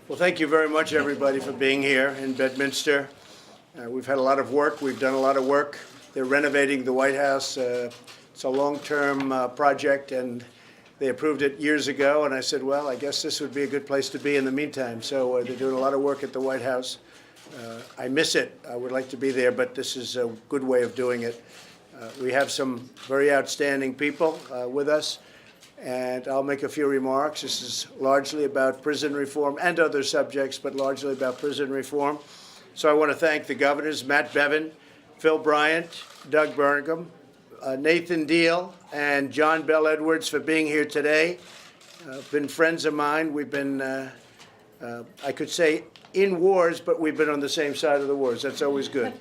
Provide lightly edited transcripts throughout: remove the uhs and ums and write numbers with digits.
Well, thank you very much, everybody, for being here in Bedminster. We've had a lot of work. We've done a lot of work. They're renovating the White House. It's a long-term project, and they approved it years ago. And I said, well, I guess this would be a good place to be in the meantime. So they're doing a lot of work at the White House. I miss it. I would like to be there, but this is a good way of doing it. We have some very outstanding people with us. And I'll make a few remarks. This is largely about prison reform and other subjects, but largely about prison reform. So I want to thank the governors, Matt Bevin, Phil Bryant, Doug Burgum, Nathan Deal, and John Bell Edwards for being here today. Been friends of mine. We've been, I could say, in wars, but we've been on the same side of the wars. That's always good.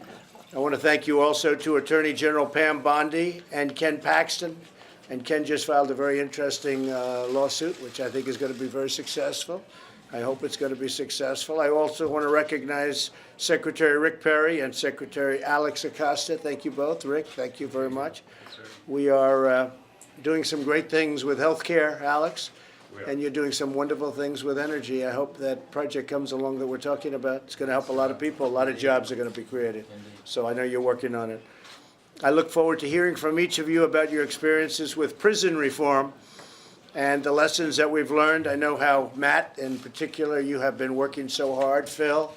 I want to thank you also to Attorney General Pam Bondi and Ken Paxton. And Ken just filed a very interesting lawsuit, which I think is going to be very successful. I hope it's going to be successful. I also want to recognize Secretary Rick Perry and Secretary Alex Acosta. Thank you both. Rick, thank you very much. We are doing some great things with health care, Alex, and you're doing some wonderful things with energy. I hope that project comes along that we're talking about. It's going to help a lot of people. A lot of jobs are going to be created. So I know you're working on it. I look forward to hearing from each of you about your experiences with prison reform and the lessons that we've learned. I know how, Matt, in particular, you have been working so hard. Phil,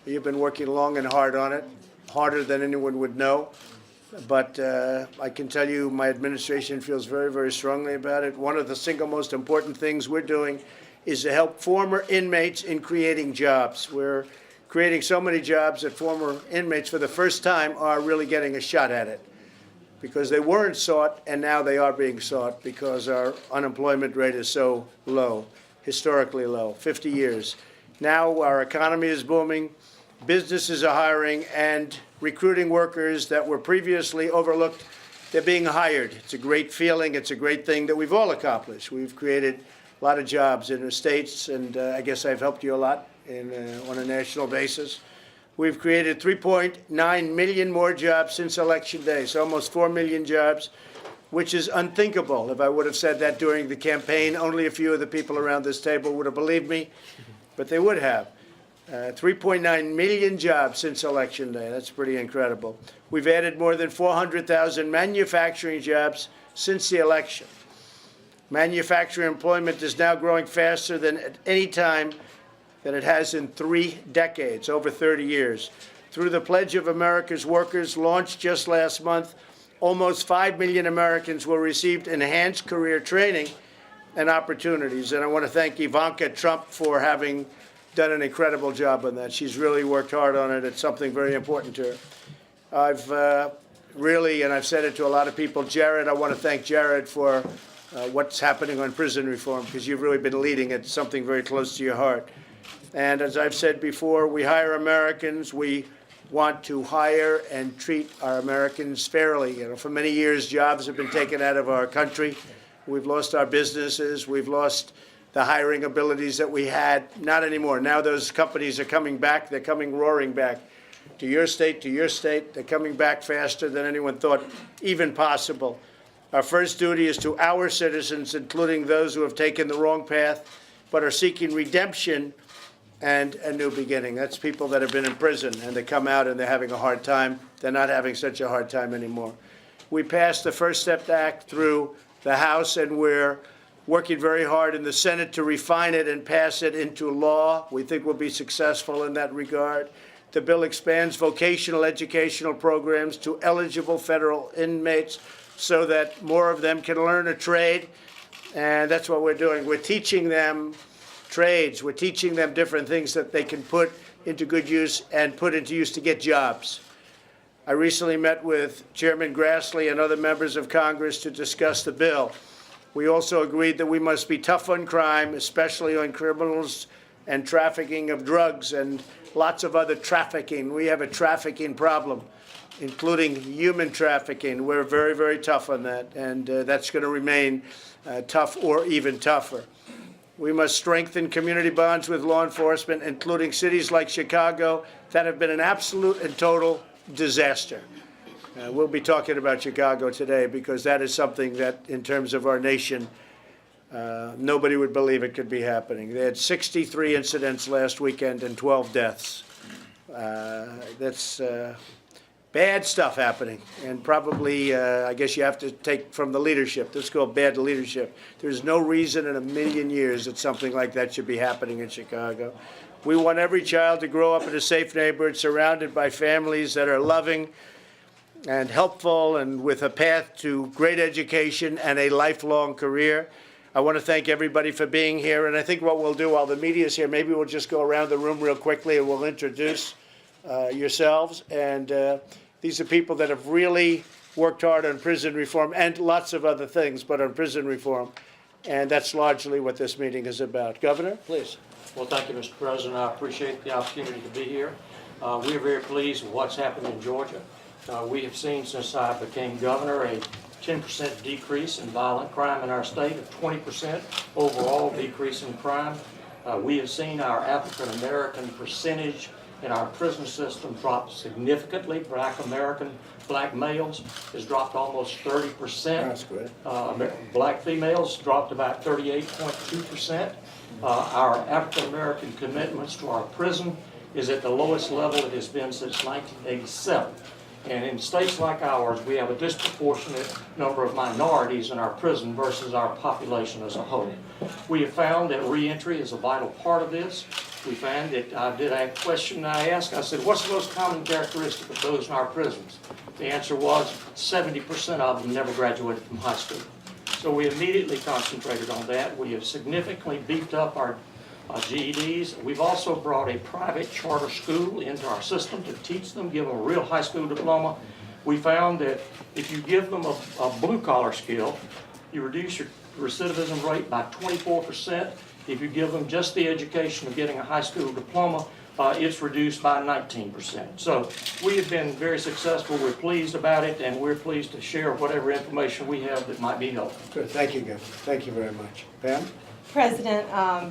you've been working long and hard on it, harder than anyone would know. But I can tell you my administration feels very, very strongly about it. One of the single most important things we're doing is to help former inmates in creating jobs. We're creating so many jobs that former inmates, for the first time, are really getting a shot at it, because they weren't sought, and now they are being sought because our unemployment rate is so low, historically low, 50 years. Now our economy is booming, businesses are hiring, and recruiting workers that were previously overlooked, they're being hired. It's a great feeling. It's a great thing that we've all accomplished. We've created a lot of jobs in the states, and I guess I've helped you a lot on a national basis. We've created 3.9 million more jobs since Election Day, so almost 4 million jobs, which is unthinkable. If I would have said that during the campaign, only a few of the people around this table would have believed me, but they would have. 3.9 million jobs since Election Day. That's pretty incredible. We've added more than 400,000 manufacturing jobs since the election. Manufacturing employment is now growing faster than at any time than it has in 3 decades, over 30 years. Through the Pledge of America's Workers, launched just last month, almost 5 million Americans will receive enhanced career training and opportunities. And I want to thank Ivanka Trump for having done an incredible job on that. She's really worked hard on it. It's something very important to her. I've really, and I've said it to a lot of people, Jared, I want to thank Jared for what's happening on prison reform, because you've really been leading it, something very close to your heart. And as I've said before, we hire Americans. We want to hire and treat our Americans fairly. You know, for many years, jobs have been taken out of our country. We've lost our businesses. We've lost the hiring abilities that we had. Not anymore. Now those companies are coming back. They're coming roaring back to your state, to your state. They're coming back faster than anyone thought even possible. Our first duty is to our citizens, including those who have taken the wrong path but are seeking redemption and a new beginning. That's people that have been in prison and they come out and they're having a hard time. They're not having such a hard time anymore. We passed the First Step Act through the House, and we're working very hard in the Senate to refine it and pass it into law. We think we'll be successful in that regard. The bill expands vocational educational programs to eligible federal inmates so that more of them can learn a trade, and that's what we're doing. We're teaching them trades. We're teaching them different things that they can put into good use and put into use to get jobs. I recently met with Chairman Grassley and other members of Congress to discuss the bill. We also agreed that we must be tough on crime, especially on criminals and trafficking of drugs and lots of other trafficking. We have a trafficking problem, including human trafficking. We're very, very tough on that, and that's going to remain tough or even tougher. We must strengthen community bonds with law enforcement, including cities like Chicago that have been an absolute and total disaster. We'll be talking about Chicago today because that is something that, in terms of our nation, Nobody would believe it could be happening. They had 63 incidents last weekend and 12 deaths. That's bad stuff happening, and probably, I guess you have to take from the leadership. This is called bad leadership. There's no reason in a million years that something like that should be happening in Chicago. We want every child to grow up in a safe neighborhood, surrounded by families that are loving and helpful and with a path to great education and a lifelong career. I want to thank everybody for being here, and I think what we'll do while the media is here, maybe we'll just go around the room real quickly and we'll introduce yourselves. And these are people that have really worked hard on prison reform and lots of other things, but on prison reform. And that's largely what this meeting is about. Governor, please. Well, thank you, Mr. President. I appreciate the opportunity to be here. We are very pleased with what's happened in Georgia. We have seen since I became governor a 10% decrease in violent crime in our state, a 20% overall decrease in crime. We have seen our African American percentage in our prison system drop significantly. Black males has dropped almost 30%. That's good. Black females dropped about 38.2%. Our African American commitments to our prison is at the lowest level it has been since 1987. And in states like ours, we have a disproportionate number of minorities in our prison versus our population as a whole. We have found that reentry is a vital part of this. We found that I did a question I asked. I said, what's the most common characteristic of those in our prisons? The answer was 70% of them never graduated from high school. So we immediately concentrated on that. We have significantly beefed up our GEDs. We've also brought a private charter school into our system to teach them, give them a real high school diploma. We found that if you give them a blue-collar skill, you reduce your recidivism rate by 24%. If you give them just the education of getting a high school diploma, it's reduced by 19%. So we have been very successful. We're pleased about it, and we're pleased to share whatever information we have that might be helpful. Good. Thank you, Governor. Thank you very much. Pam? President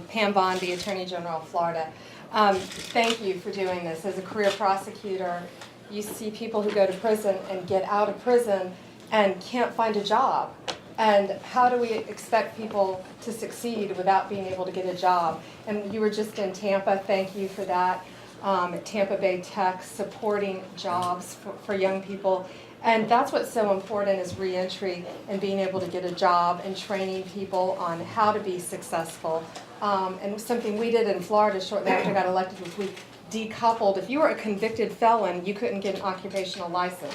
Pam Bond, the Attorney General of Florida. Thank you for doing this. As a career prosecutor, you see people who go to prison and get out of prison and can't find a job. And how do we expect people to succeed without being able to get a job? And you were just in Tampa, thank you for that, at Tampa Bay Tech, supporting jobs for young people. And that's what's so important is reentry and being able to get a job and training people on how to be successful. And something we did in Florida shortly after I got elected was we decoupled. If you were a convicted felon, you couldn't get an occupational license.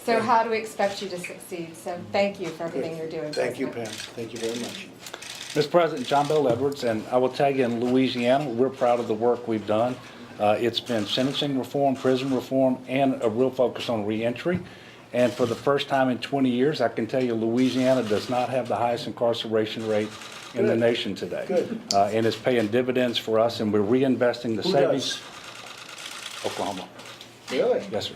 So how do we expect you to succeed? So thank you for everything you're doing. Thank you, Pam. Thank you very much. Mr. President, John Bell Edwards, and I will tell you in Louisiana, we're proud of the work we've done. It's been sentencing reform, prison reform, and a real focus on reentry. And for the first time in 20 years, I can tell you Louisiana does not have the highest incarceration rate in the nation today. Good. And it's paying dividends for us, and we're reinvesting the savings. Oklahoma. Really? Yes, sir.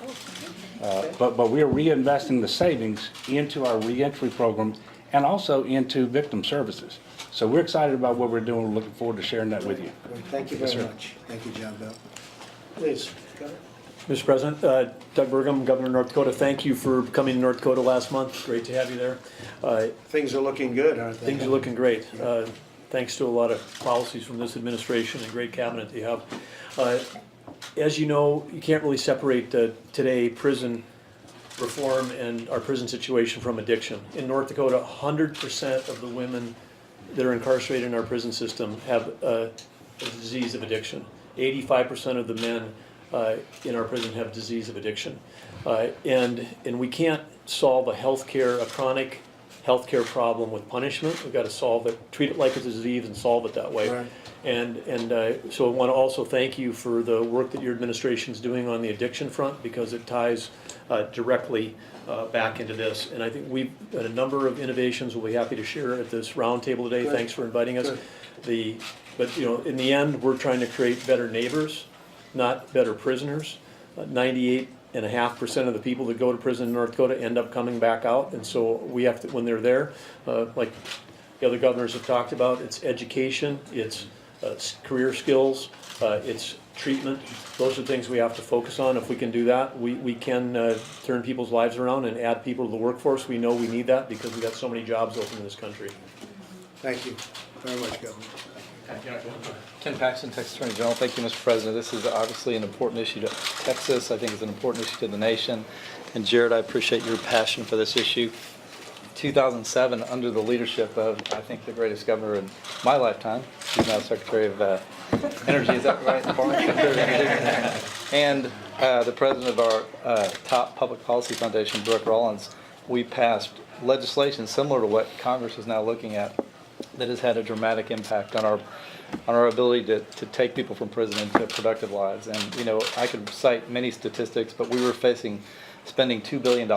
But we are reinvesting the savings into our reentry program and also into victim services. So we're excited about what we're doing. We're looking forward to sharing that with you. Thank you very much. Thank you, John Bell. Please, Governor. Mr. President, Doug Burgum, Governor of North Dakota, thank you for coming to North Dakota last month. Great to have you there. Things are looking good, aren't they? Things are looking great. Thanks to a lot of policies from this administration and great cabinet that you have. As you know, you can't really separate today prison reform and our prison situation from addiction. In North Dakota, 100% of the women that are incarcerated in our prison system have a disease of addiction. 85% of the men in our prison have disease of addiction. And we can't solve a chronic healthcare problem with punishment. We've got to solve it, treat it like a disease and solve it that way. Right. And so I want to also thank you for the work that your administration is doing on the addiction front, because it ties directly back into this. And I think we've got a number of innovations we'll be happy to share at this roundtable today. Good. Thanks for inviting us. But you know, in the end, we're trying to create better neighbors, not better prisoners. 98.5% of the people that go to prison in North Dakota end up coming back out, and so we have to, when they're there, like the other governors have talked about, it's education, it's career skills, it's treatment. Those are things we have to focus on. If we can do that, we can turn people's lives around and add people to the workforce. We know we need that because we got so many jobs open in this country. Thank you very much, Governor. Ken Paxton, Texas Attorney General. Thank you, Mr. President. This is obviously an important issue to Texas. I think it's an important issue to the nation. And Jared, I appreciate your passion for this issue. 2007, under the leadership of, I think, the greatest governor in my lifetime, she's now Secretary of Energy, is that right? And the president of our top public policy foundation, Brooke Rollins, we passed legislation similar to what Congress is now looking at that has had a dramatic impact on our ability to take people from prison into productive lives. And, you know, I could cite many statistics, but we were spending $2 billion,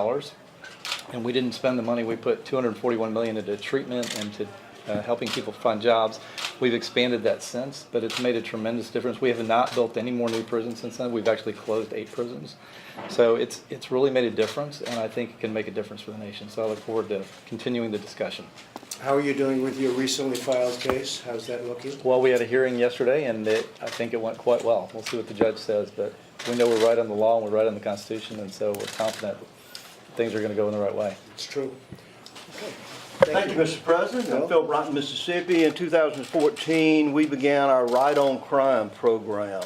and we didn't spend the money. We put $241 million into treatment and to helping people find jobs. We've expanded that since, but it's made a tremendous difference. We have not built any more new prisons since then. We've actually closed 8 prisons. So it's really made a difference, and I think it can make a difference for the nation. So I look forward to continuing the discussion. How are you doing with your recently filed case? How's that looking? Well, we had a hearing yesterday, and I think it went quite well. We'll see what the judge says, but we know we're right on the law and we're right on the Constitution, and so we're confident things are going to go in the right way. It's true. Okay. Thank you, Mr. President. I'm Phil Broughton, Mississippi. In 2014, we began our Right on Crime program.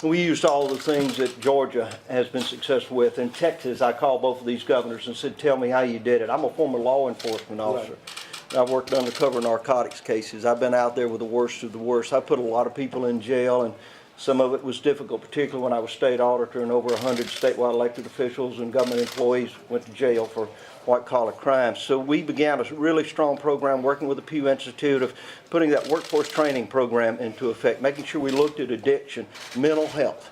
We used all the things that Georgia has been successful with. In Texas, I called both of these governors and said, tell me how you did it. I'm a former law enforcement officer. I've worked undercover narcotics cases. I've been out there with the worst of the worst. I put a lot of people in jail, and some of it was difficult, particularly when I was state auditor, and over 100 statewide elected officials and government employees went to jail for white-collar crimes. So we began a really strong program working with the Pew Institute of putting that workforce training program into effect, making sure we looked at addiction, mental health.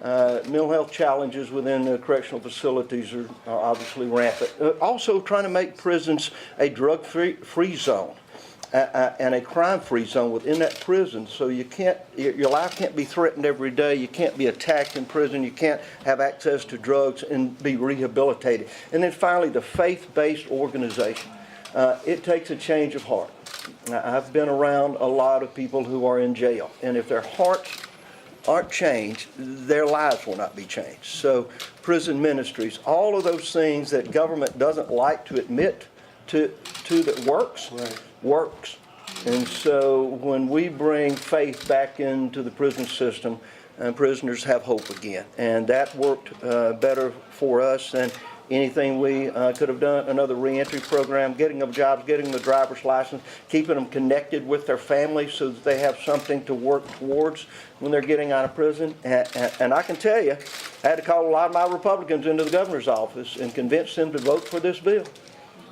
Mental health challenges within the correctional facilities are obviously rampant. Also trying to make prisons a drug-free zone and a crime-free zone within that prison, so your life can't be threatened every day. You can't be attacked in prison. You can't have access to drugs and be rehabilitated. And then finally, the faith-based organization. It takes a change of heart. I've been around a lot of people who are in jail, and if their hearts aren't changed, their lives will not be changed. So prison ministries, all of those things that government doesn't like to admit to that works. Right. Works. And so when we bring faith back into the prison system, prisoners have hope again. And that worked better for us than anything we could have done. Another reentry program, getting them jobs, getting them a driver's license, keeping them connected with their families so that they have something to work towards when they're getting out of prison. And I can tell you, I had to call a lot of my Republicans into the governor's office and convince them to vote for this bill.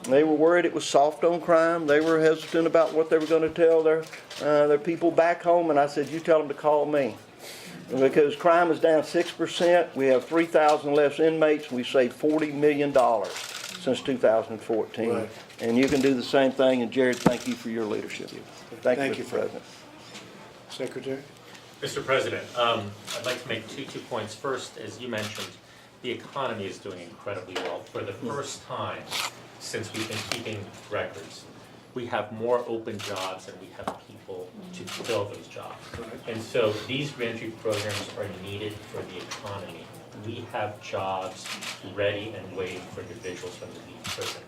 They were worried it was soft on crime. They were hesitant about what they were going to tell their people back home. And I said, you tell them to call me. Because crime is down 6%. We have 3,000 less inmates. We saved $40 million since 2014. Right. And you can do the same thing. And Jared, thank you for your leadership. Thank you, Mr. President. Secretary? Mr. President, I'd like to make two points. First, as you mentioned, the economy is doing incredibly well. For the first time since we've been keeping records, we have more open jobs than we have people to fill those jobs. And so these reentry programs are needed for the economy. We have jobs ready and waiting for individuals when they leave prison.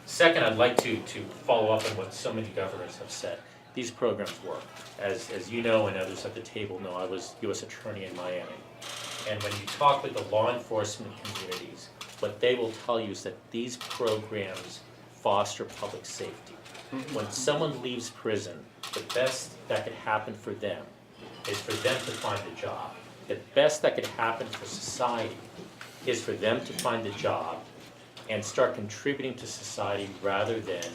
Second, I'd like to follow up on what so many governors have said. These programs work. As you know and others at the table know, I was U.S. Attorney in Miami. And when you talk with the law enforcement communities, what they will tell you is that these programs foster public safety. When someone leaves prison, the best that could happen for them is for them to find a job. The best that could happen for society is for them to find a job and start contributing to society rather than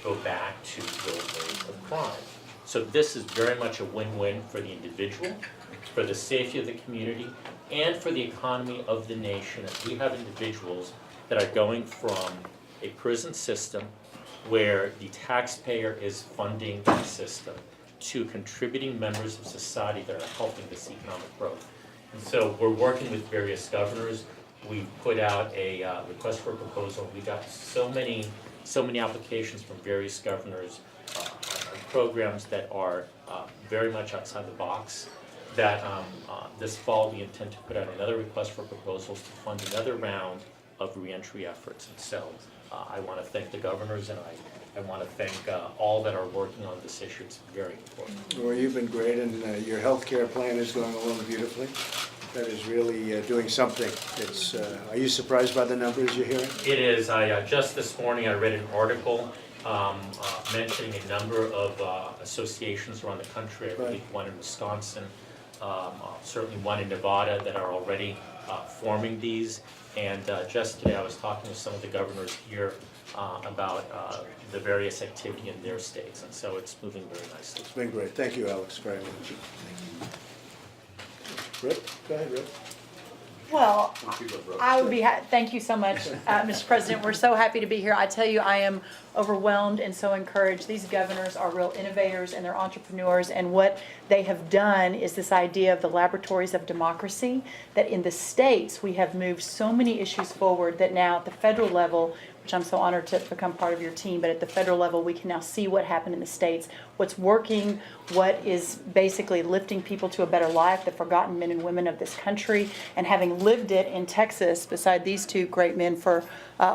go back to the old ways of crime. So this is very much a win-win for the individual, for the safety of the community, and for the economy of the nation. As we have individuals that are going from a prison system where the taxpayer is funding the system to contributing members of society that are helping this economic growth. And so we're working with various governors. We put out a request for a proposal. We got so many applications from various governors on programs that are very much outside the box, that this fall we intend to put out another request for proposals to fund another round of reentry efforts. And so I want to thank the governors, and I I want to thank all that are working on this issue. It's very important. Well, you've been great, and your healthcare plan is going along beautifully. That is really doing something. It's. Are you surprised by the numbers you're hearing? It is. I just this morning I read an article mentioning a number of associations around the country. I believe one in Wisconsin, certainly one in Nevada that are already forming these. And just today I was talking with some of the governors here about the various activity in their states, and so it's moving very nicely. It's been great. Thank you, Alex, very much. Rip, go ahead, Rip. Well, I would be, thank you so much, Mr. President. We're so happy to be here. I tell you, I am overwhelmed and so encouraged. These governors are real innovators and they're entrepreneurs, and what they have done is this idea of the laboratories of democracy, that in the states we have moved so many issues forward that now at the federal level, which I'm so honored to become part of your team, but at the federal level we can now see what happened in the states, what's working, what is basically lifting people to a better life, the forgotten men and women of this country. And having lived it in Texas beside these two great men for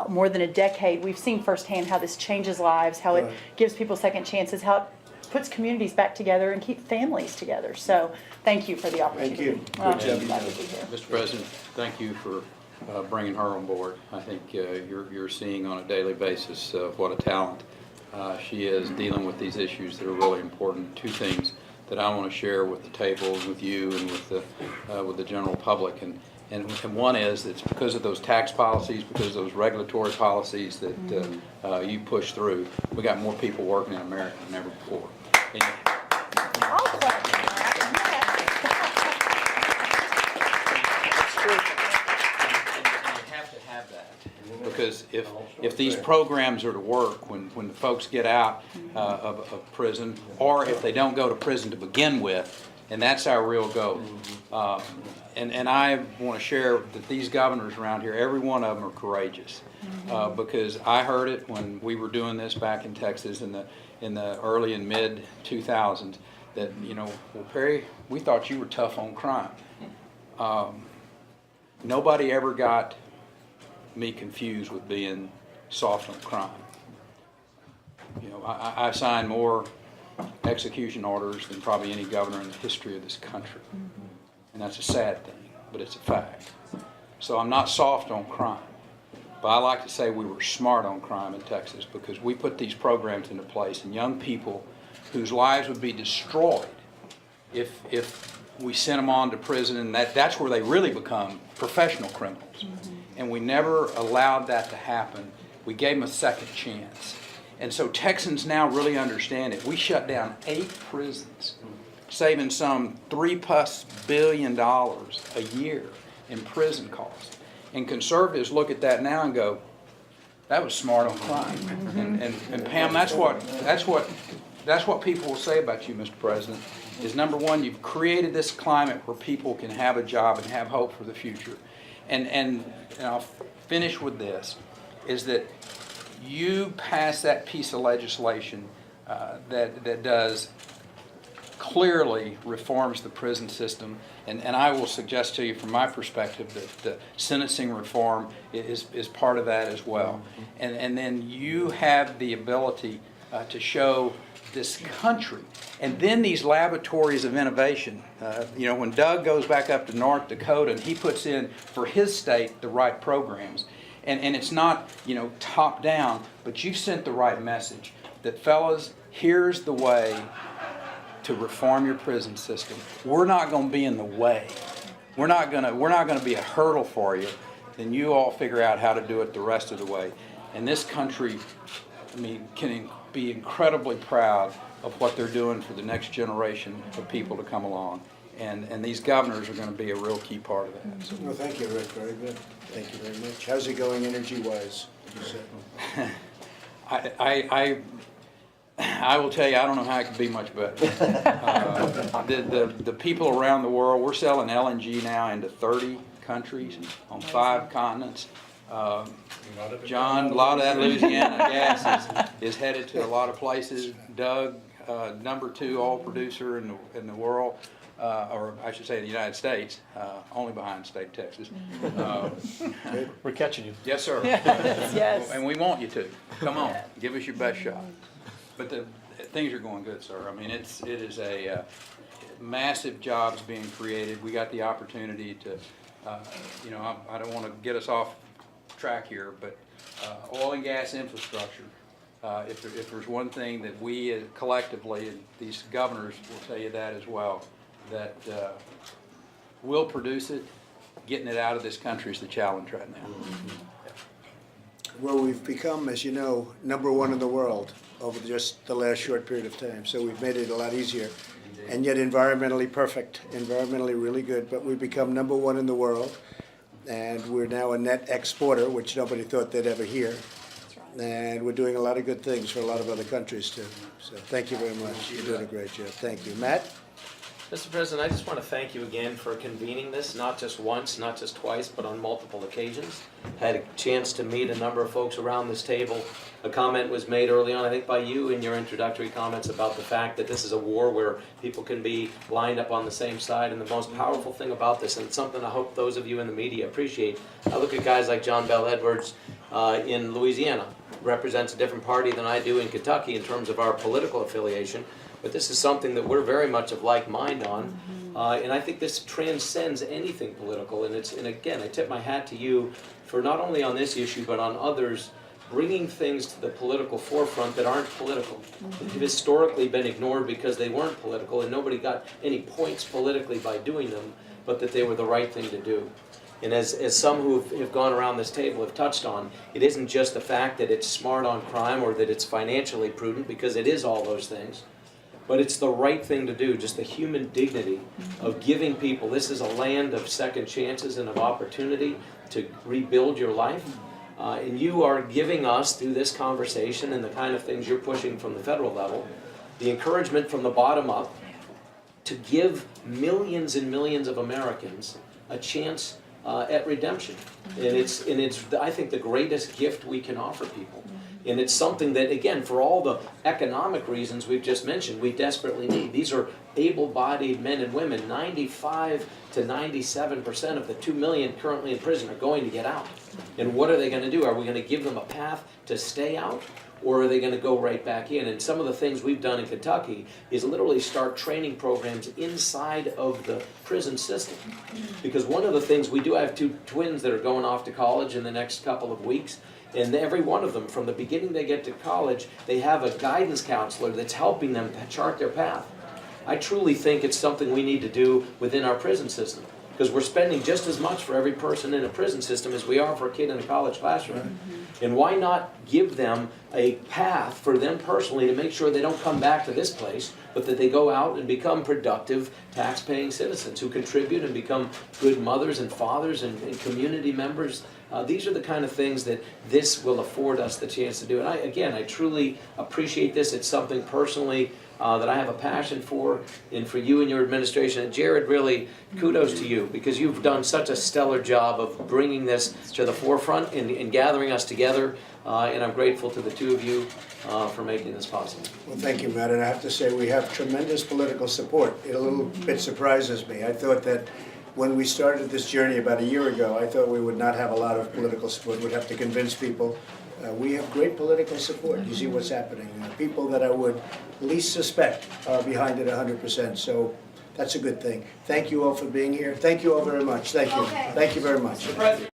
more than a decade, we've seen firsthand how this changes lives, how it gives people second chances, how it puts communities back together and keep families together. So thank you for the opportunity. Thank you. Glad Good to job. be here. Mr. President, thank you for bringing her on board. I think you're seeing on a daily basis what a talent she is dealing with these issues that are really important. Two things that I want to share with the table, with you, and with the general public. And one is it's because of those tax policies, because of those regulatory policies that you push through. We got more people working in America than ever before. And I'll clap for that. you have to have that, because if these programs are to work when the folks get out of prison, or if they don't go to prison to begin with, and that's our real goal. And I want to share that these governors around here, every one of them are courageous, because I heard it when we were doing this back in Texas in the early and mid 2000s, that, you know, well, Perry, we thought you were tough on crime. Nobody ever got me confused with being soft on crime. You know, I signed more execution orders than probably any governor in the history of this country. And that's a sad thing, but it's a fact. So I'm not soft on crime, but I like to say we were smart on crime in Texas, because we put these programs into place, and young people whose lives would be destroyed if we sent them on to prison, and that's where they really become professional criminals. And we never allowed that to happen. We gave them a second chance. And so Texans now really understand it. We shut down 8 prisons, saving some $3+ billion a year in prison costs. And conservatives look at that now and go, that was smart on crime. And Pam, that's what people will say about you, Mr. President, is number one, you've created this climate where people can have a job and have hope for the future. And I'll finish with this, is that you passed that piece of legislation that does clearly reforms the prison system, and I will suggest to you from my perspective that the sentencing reform is part of that as well. And then you have the ability to show this country, and then these laboratories of innovation. You know, when Doug goes back up to North Dakota and he puts in for his state the right programs, and it's not, you know, top down, but you've sent the right message that, fellas, here's the way to reform your prison system. We're not going to be in the way. We're not going to be a hurdle for you. Then you all figure out how to do it the rest of the way. And this country, I mean, can be incredibly proud of what they're doing for the next generation of people to come along. And these governors are going to be a real key part of that. So. Well, thank you, Rick. Very good. Thank you very much. How's it going energy-wise, you said? I will tell you, I don't know how it could be much better. The people around the world, we're selling LNG now into 30 countries on 5 continents. John, a lot of that Louisiana gas is headed to a lot of places. Doug, number 2 oil producer in the world. or I should say the United States, only behind state of Texas. We're catching you. Yes, sir. Yes. And we want you to. Come on, give us your best shot. But things are going good, sir. I mean, it is a massive jobs being created. We got the opportunity to, you know, I don't want to get us off track here, but oil and gas infrastructure. If there's one thing that we collectively, and these governors will tell you that as well, that we'll produce it. Getting it out of this country is the challenge right now. Well, we've become, as you know, #1 in the world over just the last short period of time. So we've made it a lot easier, and yet environmentally perfect, environmentally really good. But we've become #1 in the world, and we're now a net exporter, which nobody thought they'd ever hear. And we're doing a lot of good things for a lot of other countries too. So thank you very much. You're doing a great job. Thank you. Matt? Mr. President, I just want to thank you again for convening this, not just once, not just twice, but on multiple occasions. Had a chance to meet a number of folks around this table. A comment was made early on, I think by you in your introductory comments, about the fact that this is a war where people can be lined up on the same side. And the most powerful thing about this, and it's something I hope those of you in the media appreciate, I look at guys like John Bell Edwards in Louisiana, represents a different party than I do in Kentucky in terms of our political affiliation. But this is something that we're very much of like mind on, and I think this transcends anything political. And again, I tip my hat to you for not only on this issue but on others, bringing things to the political forefront that aren't political. They've historically been ignored because they weren't political, and nobody got any points politically by doing them, but that they were the right thing to do. And as some who have gone around this table have touched on, it isn't just the fact that it's smart on crime or that it's financially prudent, because it is all those things. But it's the right thing to do, just the human dignity of giving people, this is a land of second chances and of opportunity to rebuild your life. And you are giving us, through this conversation and the kind of things you're pushing from the federal level, the encouragement from the bottom up to give millions and millions of Americans a chance at redemption. And it's I think, the greatest gift we can offer people. And it's something that, again, for all the economic reasons we've just mentioned, we desperately need. These are able-bodied men and women. 95 to 97% of the 2 million currently in prison are going to get out. And what are they going to do? Are we going to give them a path to stay out? Or are they going to go right back in? And some of the things we've done in Kentucky is literally start training programs inside of the prison system. Because one of the things, we do have 2 twins that are going off to college in the next couple of weeks. And every one of them, from the beginning they get to college, they have a guidance counselor that's helping them chart their path. I truly think it's something we need to do within our prison system, because we're spending just as much for every person in a prison system as we are for a kid in a college classroom. And why not give them a path for them personally to make sure they don't come back to this place, but that they go out and become productive tax-paying citizens who contribute and become good mothers and fathers and community members. These are the kind of things that this will afford us the chance to do. And I truly appreciate this. It's something personally that I have a passion for, and for you and your administration. And Jared, really, kudos to you, because you've done such a stellar job of bringing this to the forefront and gathering us together. And I'm grateful to the 2 of you for making this possible. Well, thank you, Matt. And I have to say, we have tremendous political support. It a little bit surprises me. I thought that when we started this journey about a year ago, I thought we would not have a lot of political support. We'd have to convince people. We have great political support. You see what's happening. People that I would least suspect are behind it 100%. So that's a good thing. Thank you all for being here. Thank you all very much. Thank you. Thank you very much.